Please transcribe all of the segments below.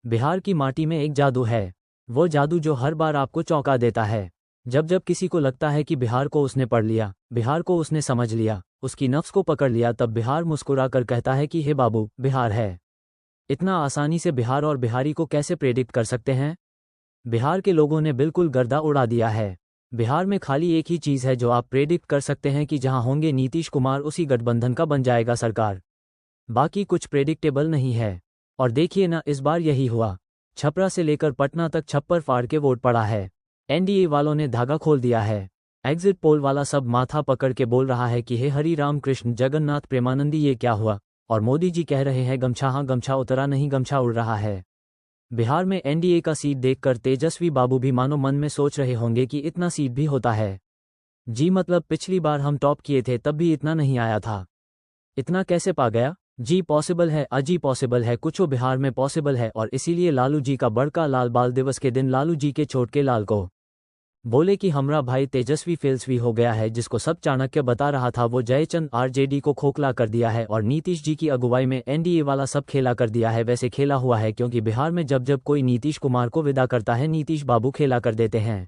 बिहार की माटी में एक जादू है, वो जादू जो हर बार आपको चौंका देता है। जब जब किसी को लगता है कि बिहार को उसने पढ़ लिया, बिहार को उसने समझ लिया, उसकी नफ्स को पकड़ लिया, तब बिहार मुस्कुरा कर कहता है कि हे बाबू, बिहार है। इतना आसानी से बिहार और बिहारी को कैसे प्रेडिक्ट कर सकते हैं? बिहार के लोगों ने बिल्कुल गर्दा उड़ा दिया है। बिहार में खाली एक ही चीज़ है जो आप प्रेडिक्ट कर सकते हैं कि जहां होंगे नीतीश कुमार, उसी गठबंधन का बन जाएगा सरकार। बाकी कुछ प्रेडिक्टेबल नहीं है। और देखिए ना, इस बार यही हुआ। छपरा से लेकर पटना तक छप्पर फाड़ के वोट पड़ा है। एनडीए वालों ने धागा खोल दिया है। एग्जिट पोल वाला सब माथा पकड़ के बोल रहा है कि हे हरि राम कृष्ण जगन्नाथ प्रेमानंदी, ये क्या हुआ? और मोदी जी कह रहे हैं गमछा, हाँ गमछा उतरा नहीं, गमछा उड़ रहा है। बिहार में एनडीए का सीट देखकर तेजस्वी बाबू भी मानो मन में सोच रहे होंगे कि इतना सीट भी होता है। जी मतलब पिछली बार हम टॉप किए थे तब भी इतना नहीं आया था। इतना कैसे पा गया? जी पॉसिबल है, अजी पॉसिबल है, कुछो बिहार में पॉसिबल है। और इसीलिए लालू जी का बड़का लाल बाल दिवस के दिन लालू जी के छोटके लाल को बोले कि हमरा भाई तेजस्वी फेल्सवी हो गया है। जिसको सब चाणक्य बता रहा था वो जयचंद आरजेडी को खोखला कर दिया है और नीतीश जी की अगुवाई में एनडीए वाला सब खेला कर दिया है। वैसे खेला हुआ है क्योंकि बिहार में जब जब कोई नीतीश कुमार को विदा करता है, नीतीश बाबू खेला कर देते हैं।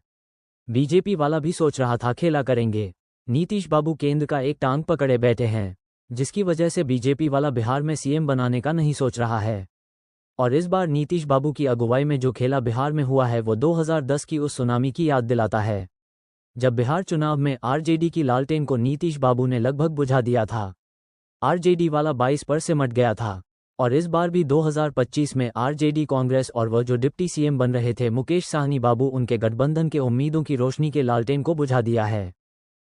बीजेपी वाला भी सोच रहा था खेला करेंगे। नीतीश बाबू केंद्र का एक टांग पकड़े बैठे हैं, जिसकी वजह से बीजेपी वाला बिहार में सीएम बनाने का नहीं सोच रहा है। और इस बार नीतीश बाबू की अगुवाई में जो खेला बिहार में हुआ है वो 2010 की उस सुनामी की याद दिलाता है, जब बिहार चुनाव में आरजेडी की लालटेन को नीतीश बाबू ने लगभग बुझा दिया था। आरजेडी वाला 22 पर सिमट गया था। और इस बार भी 2025 में आरजेडी, कांग्रेस और वह जो डिप्टी सीएम बन रहे थे मुकेश साहनी बाबू, उनके गठबंधन के उम्मीदों की रोशनी के लालटेन को बुझा दिया है।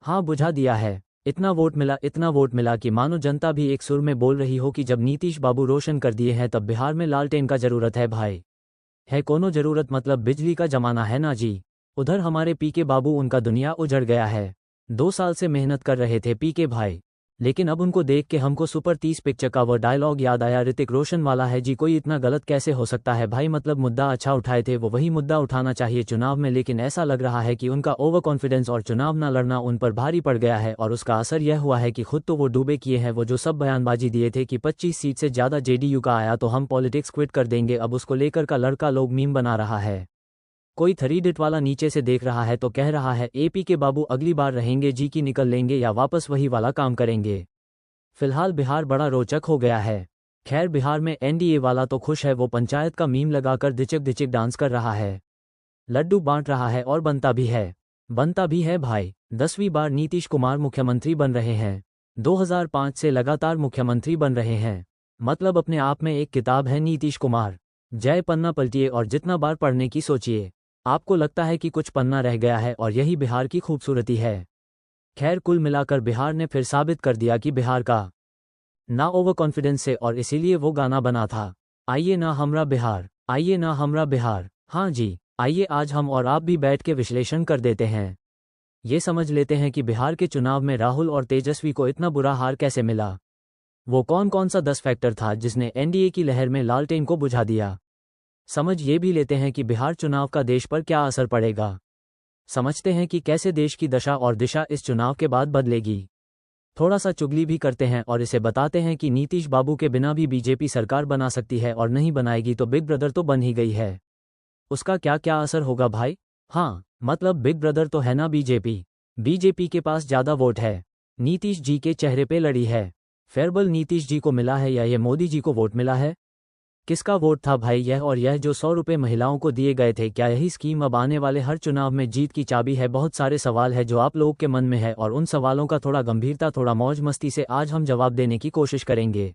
हाँ बुझा दिया है। इतना वोट मिला कि मानो जनता भी एक सुर में बोल रही हो कि जब नीतीश बाबू रोशन कर दिए हैं तब बिहार में लालटेन का जरूरत है भाई। है कोनो जरूरत, मतलब बिजली का जमाना है ना जी। उधर हमारे पीके बाबू, उनका दुनिया उजड़ गया है। 2 साल से मेहनत कर रहे थे पीके भाई, लेकिन अब उनको देख के हमको सुपर 30 पिक्चर का वो डायलॉग याद आया, ऋतिक रोशन वाला है जी, कोई इतना गलत कैसे हो सकता है भाई। मतलब मुद्दा अच्छा उठाए थे, वो वही मुद्दा उठाना चाहिए चुनाव में, लेकिन ऐसा लग रहा है कि उनका ओवर कॉन्फिडेंस और चुनाव ना लड़ना उन पर भारी पड़ गया है। और उसका असर यह हुआ है कि खुद तो वो डूबे किए हैं। वो जो सब बयानबाजी दिए थे कि 25 सीट से ज़्यादा जेडीयू का आया तो हम पॉलिटिक्स क्विट कर देंगे, अब उसको लेकर का लड़का लोग मीम बना रहा है। कोई 3 वाला नीचे से देख रहा है तो कह रहा है एपी के बाबू अगली बार रहेंगे जी की निकल लेंगे या वापस वही वाला काम करेंगे। फिलहाल बिहार बड़ा रोचक हो गया है। खैर बिहार में एनडीए वाला तो खुश है, वो पंचायत का मीम लगाकर दिचक दिचक डांस कर रहा है, लड्डू बांट रहा है और बनता भी है भाई। 10वीं बार नीतीश कुमार मुख्यमंत्री बन रहे हैं। 2005 से लगातार मुख्यमंत्री बन रहे हैं। मतलब अपने आप में एक किताब है नीतीश कुमार। जय पन्ना पलटिए और जितना बार पढ़ने की सोचिए, आपको लगता है कि कुछ पन्ना रह गया है, और यही बिहार की खूबसूरती है। खैर कुल मिलाकर बिहार ने फिर साबित कर दिया कि बिहार का ना ओवर कॉन्फिडेंस से, और इसीलिए वो गाना बना था, आइए ना हमरा बिहार, आइए ना हमरा बिहार। हाँ जी, आइए आज हम और आप भी बैठ के विश्लेषण कर देते हैं। ये समझ लेते हैं कि बिहार के चुनाव में राहुल और तेजस्वी को इतना बुरा हार कैसे मिला। वो कौन कौन सा 10 फैक्टर था जिसने एनडीए की लहर में लालटेन को बुझा दिया। समझ ये भी लेते हैं कि बिहार चुनाव का देश पर क्या असर पड़ेगा। समझते हैं कि कैसे देश की दशा और दिशा इस चुनाव के बाद बदलेगी। थोड़ा सा चुगली भी करते हैं और इसे बताते हैं कि नीतीश बाबू के बिना भी बीजेपी सरकार बना सकती है, और नहीं बनाएगी तो बिग ब्रदर तो बन ही गई है, उसका क्या क्या असर होगा भाई। हाँ मतलब बिग ब्रदर तो है ना बीजेपी के पास ज़्यादा वोट है, नीतीश जी के चेहरे पे लड़ी है। फेयरबल नीतीश जी को मिला है या ये मोदी जी को वोट मिला है? किसका वोट था भाई यह? और यह जो 100 रुपये महिलाओं को दिए गए थे, क्या यही स्कीम अब आने वाले हर चुनाव में जीत की चाबी है? बहुत सारे सवाल है जो आप लोगों के मन में है, और उन सवालों का थोड़ा गंभीरता, थोड़ा मौज मस्ती से आज हम जवाब देने की कोशिश करेंगे।